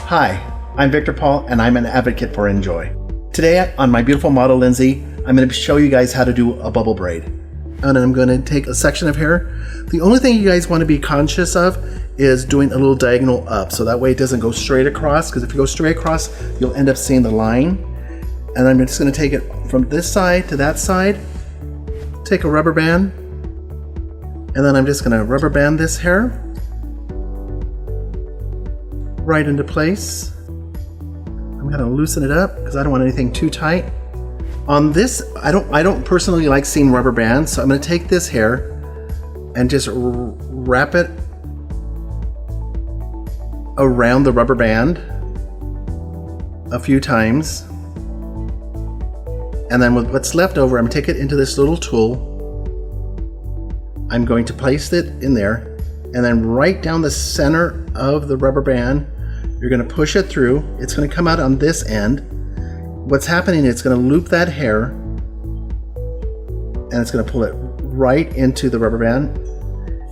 Hi, I'm Victor Paul and I'm an advocate for Enjoy. Today on my beautiful model Lindsay, I'm going to show you guys how to do a bubble braid. And I'm going to take a section of hair. The only thing you guys want to be conscious of is doing a little diagonal up, so that way it doesn't go straight across, because if you go straight across, you'll end up seeing the line. And I'm just going to take it from this side to that side, take a rubber band, and then I'm just going to rubber band this hair right into place. I'm going to loosen it up because I don't want anything too tight. On this, I don't personally like seeing rubber bands, so I'm going to take this hair and just wrap it around the rubber band a few times. And then with what's left over, I'm going to take it into this little tool. I'm going to place it in there, and then right down the center of the rubber band, you're going to push it through. It's going to come out on this end. What's happening is it's going to loop that hair, and it's going to pull it right into the rubber band,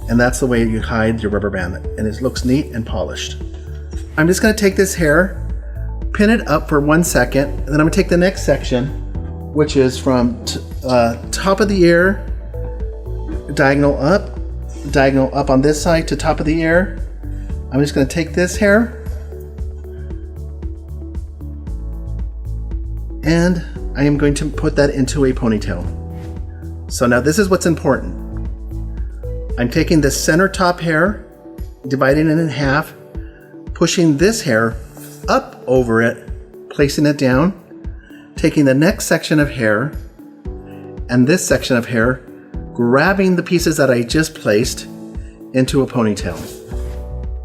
and that's the way you hide your rubber band, and it looks neat and polished. I'm just going to take this hair, pin it up for 1 second, and then I'm going to take the next section, which is from top of the ear, diagonal up on this side to top of the ear. I'm just going to take this hair and I am going to put that into a ponytail. So now this is what's important. I'm taking the center top hair, dividing it in half, pushing this hair up over it, placing it down, taking the next section of hair and this section of hair, grabbing the pieces that I just placed into a ponytail.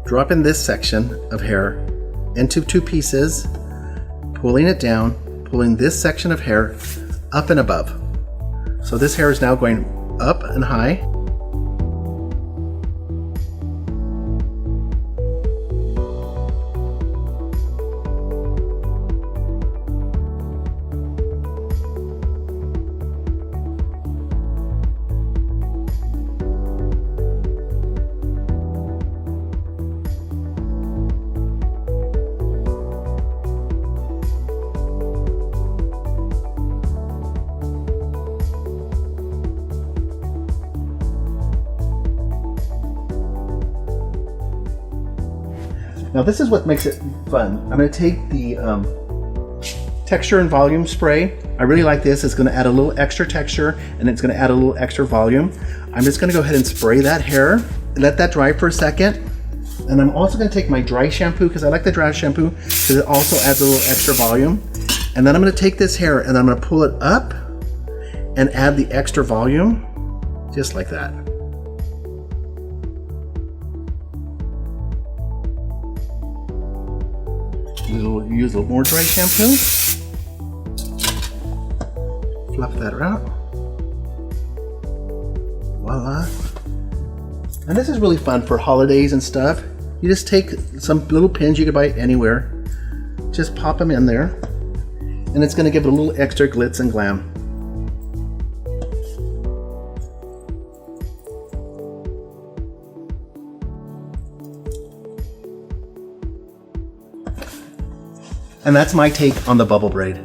Dropping this section of hair into two pieces, pulling it down, pulling this section of hair up and above. So this hair is now going up and high. Now this is what makes it fun. I'm going to take the texture and volume spray. I really like this. It's going to add a little extra texture and it's going to add a little extra volume. I'm just going to go ahead and spray that hair, let that dry for a second. And I'm also going to take my dry shampoo, because I like the dry shampoo because it also adds a little extra volume. And then I'm going to take this hair and I'm going to pull it up and add the extra volume, just like that. Use a little more dry shampoo. Fluff that around. Voila. And this is really fun for holidays and stuff. You just take some little pins you can buy anywhere, just pop them in there, and it's going to give it a little extra glitz and glam. And that's my take on the bubble braid.